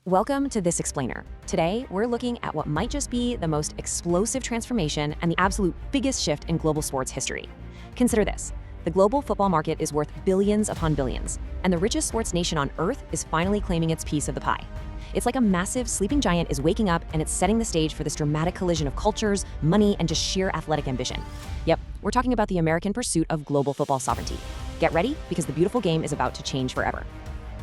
Welcome to This Explainer. Today, we're looking at what might just be the most explosive transformation and the absolute biggest shift in global sports history. Consider this. The global football market is worth billions upon billions, and the richest sports nation on Earth is finally claiming its piece of the pie. It's like a massive sleeping giant is waking up and it's setting the stage for this dramatic collision of cultures, money, and just sheer athletic ambition. Yep, we're talking about the American pursuit of global football sovereignty. Get ready, because the beautiful game is about to change forever.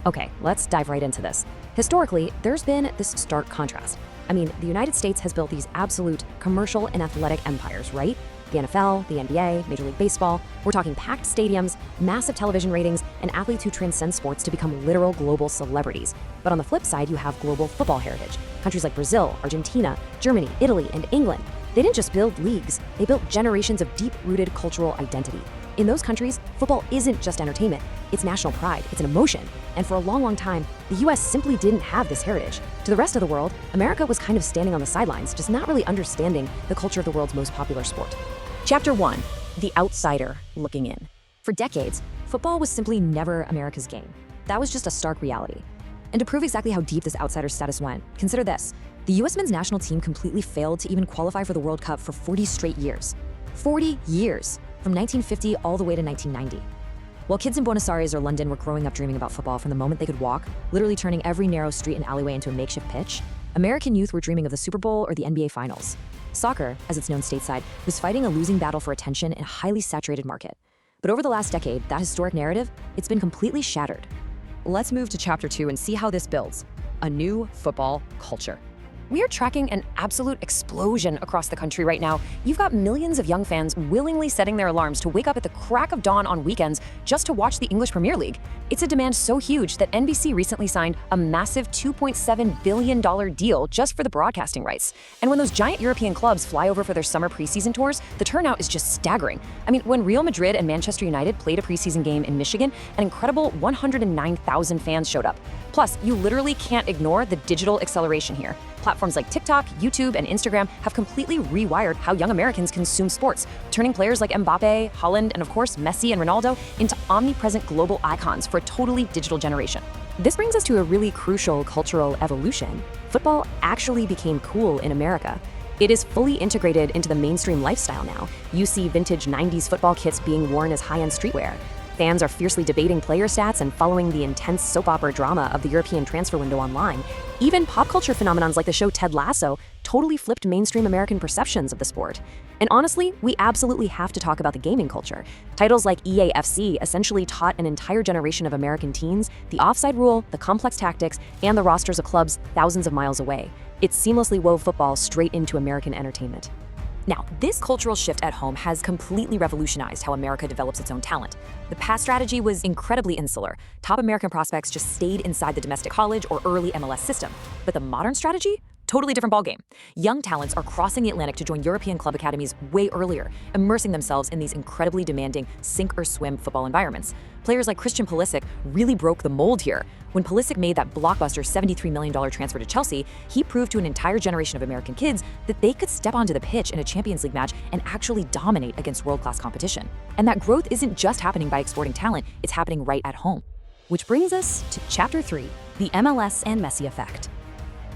Okay, let's dive right into this. Historically, there's been this stark contrast. I mean, the United States has built these absolute commercial and athletic empires, right? The NFL, the NBA, Major League Baseball. We're talking packed stadiums, massive television ratings, and athletes who transcend sports to become literal global celebrities. But on the flip side, you have global football heritage. Countries like Brazil, Argentina, Germany, Italy, and England. They didn't just build leagues, they built generations of deep-rooted cultural identity. In those countries, football isn't just entertainment, it's national pride, it's an emotion. And for a long, long time, the US simply didn't have this heritage. To the rest of the world, America was kind of standing on the sidelines, just not really understanding the culture of the world's most popular sport. Chapter 1. The Outsider Looking In. For decades, football was simply never America's game. That was just a stark reality. And to prove exactly how deep this outsider status went, consider this. The US men's national team completely failed to even qualify for the World Cup for 40 straight years. 40 years! From 1950 all the way to 1990. While kids in Buenos Aires or London were growing up dreaming about football from the moment they could walk, literally turning every narrow street and alleyway into a makeshift pitch, American youth were dreaming of the Super Bowl or the NBA Finals. Soccer, as it's known stateside, was fighting a losing battle for attention in a highly saturated market. But over the last decade, that historic narrative, it's been completely shattered. Let's move to Chapter 2 and see how this builds a new football culture. We are tracking an absolute explosion across the country right now. You've got millions of young fans willingly setting their alarms to wake up at the crack of dawn on weekends just to watch the English Premier League. It's a demand so huge that NBC recently signed a massive $2.7 billion deal just for the broadcasting rights. And when those giant European clubs fly over for their summer preseason tours, the turnout is just staggering. I mean, when Real Madrid and Manchester United played a preseason game in Michigan, an incredible 109,000 fans showed up. Plus, you literally can't ignore the digital acceleration here. Platforms like TikTok, YouTube, and Instagram have completely rewired how young Americans consume sports, turning players like Mbappe, Haaland, and of course Messi and Ronaldo into omnipresent global icons for a totally digital generation. This brings us to a really crucial cultural evolution. Football actually became cool in America. It is fully integrated into the mainstream lifestyle now. You see vintage 90s football kits being worn as high-end streetwear. Fans are fiercely debating player stats and following the intense soap opera drama of the European transfer window online. Even pop culture phenomenons like the show Ted Lasso totally flipped mainstream American perceptions of the sport. And honestly, we absolutely have to talk about the gaming culture. Titles like EAFC essentially taught an entire generation of American teens the offside rule, the complex tactics, and the rosters of clubs thousands of miles away. It seamlessly wove football straight into American entertainment. Now, this cultural shift at home has completely revolutionized how America develops its own talent. The past strategy was incredibly insular. Top American prospects just stayed inside the domestic college or early MLS system. But the modern strategy? Totally different ballgame. Young talents are crossing the Atlantic to join European club academies way earlier, immersing themselves in these incredibly demanding sink-or-swim football environments. Players like Christian Pulisic really broke the mold here. When Pulisic made that blockbuster $73 million transfer to Chelsea, he proved to an entire generation of American kids that they could step onto the pitch in a Champions League match and actually dominate against world-class competition. And that growth isn't just happening by exporting talent, it's happening right at home. Which brings us to Chapter 3, the MLS and Messi effect.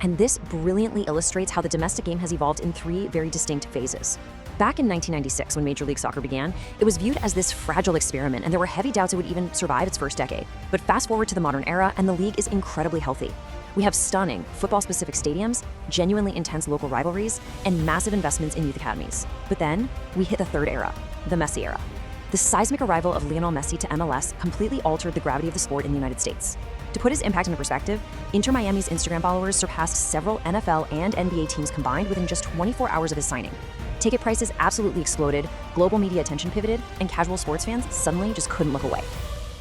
And this brilliantly illustrates how the domestic game has evolved in three very distinct phases. Back in 1996, when Major League Soccer began, it was viewed as this fragile experiment, and there were heavy doubts it would even survive its first decade. But fast forward to the modern era, and the league is incredibly healthy. We have stunning, football-specific stadiums, genuinely intense local rivalries, and massive investments in youth academies. But then, we hit the third era, the Messi era. The seismic arrival of Lionel Messi to MLS completely altered the gravity of the sport in the United States. To put his impact into perspective, Inter Miami's Instagram followers surpassed several NFL and NBA teams combined within just 24 hours of his signing. Ticket prices absolutely exploded, global media attention pivoted, and casual sports fans suddenly just couldn't look away.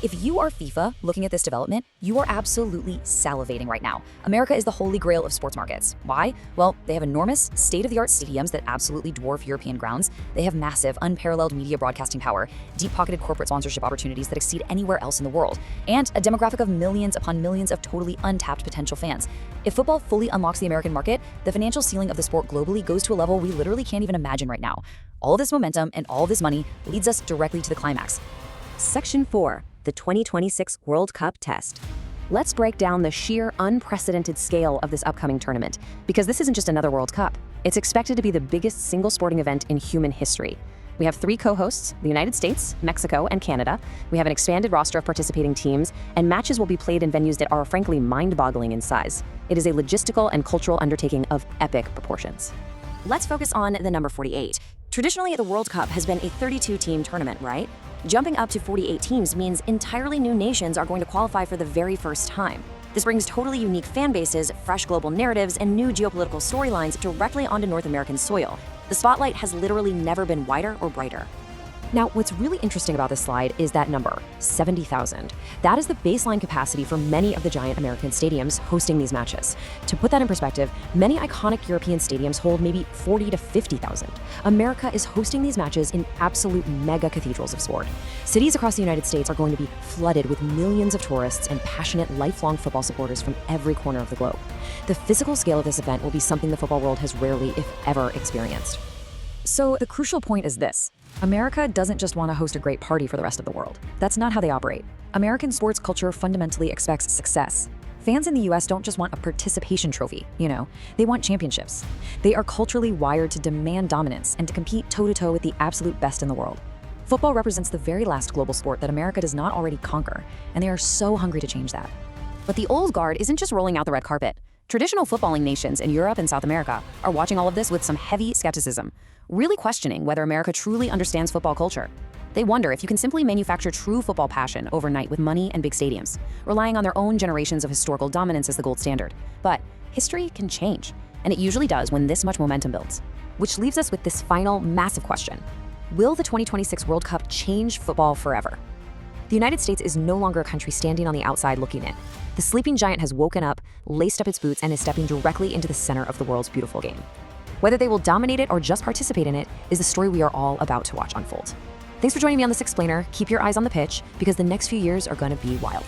If you are FIFA looking at this development, you are absolutely salivating right now. America is the holy grail of sports markets. Why? Well, they have enormous, state-of-the-art stadiums that absolutely dwarf European grounds. They have massive, unparalleled media broadcasting power, deep-pocketed corporate sponsorship opportunities that exceed anywhere else in the world, and a demographic of millions upon millions of totally untapped potential fans. If football fully unlocks the American market, the financial ceiling of the sport globally goes to a level we literally can't even imagine right now. All this momentum and all this money leads us directly to the climax. Section 4. The 2026 World Cup test. Let's break down the sheer unprecedented scale of this upcoming tournament, because this isn't just another World Cup. It's expected to be the biggest single sporting event in human history. We have 3 co-hosts, the United States, Mexico, and Canada. We have an expanded roster of participating teams, and matches will be played in venues that are frankly mind-boggling in size. It is a logistical and cultural undertaking of epic proportions. Let's focus on the number 48. Traditionally, the World Cup has been a 32-team tournament, right? Jumping up to 48 teams means entirely new nations are going to qualify for the very first time. This brings totally unique fan bases, fresh global narratives, and new geopolitical storylines directly onto North American soil. The spotlight has literally never been wider or brighter. Now, what's really interesting about this slide is that number, 70,000. That is the baseline capacity for many of the giant American stadiums hosting these matches. To put that in perspective, many iconic European stadiums hold maybe 40 to 50,000. America is hosting these matches in absolute mega cathedrals of sport. Cities across the United States are going to be flooded with millions of tourists and passionate, lifelong football supporters from every corner of the globe. The physical scale of this event will be something the football world has rarely, if ever, experienced. So the crucial point is this. America doesn't just want to host a great party for the rest of the world. That's not how they operate. American sports culture fundamentally expects success. Fans in the US don't just want a participation trophy, they want championships. They are culturally wired to demand dominance and to compete toe-to-toe with the absolute best in the world. Football represents the very last global sport that America does not already conquer, and they are so hungry to change that. But the old guard isn't just rolling out the red carpet. Traditional footballing nations in Europe and South America are watching all of this with some heavy skepticism, really questioning whether America truly understands football culture. They wonder if you can simply manufacture true football passion overnight with money and big stadiums, relying on their own generations of historical dominance as the gold standard. But history can change, and it usually does when this much momentum builds. Which leaves us with this final massive question. Will the 2026 World Cup change football forever? The United States is no longer a country standing on the outside looking in. The sleeping giant has woken up, laced up its boots, and is stepping directly into the center of the world's beautiful game. Whether they will dominate it or just participate in it is the story we are all about to watch unfold. Thanks for joining me on this explainer. Keep your eyes on the pitch, because the next few years are going to be wild.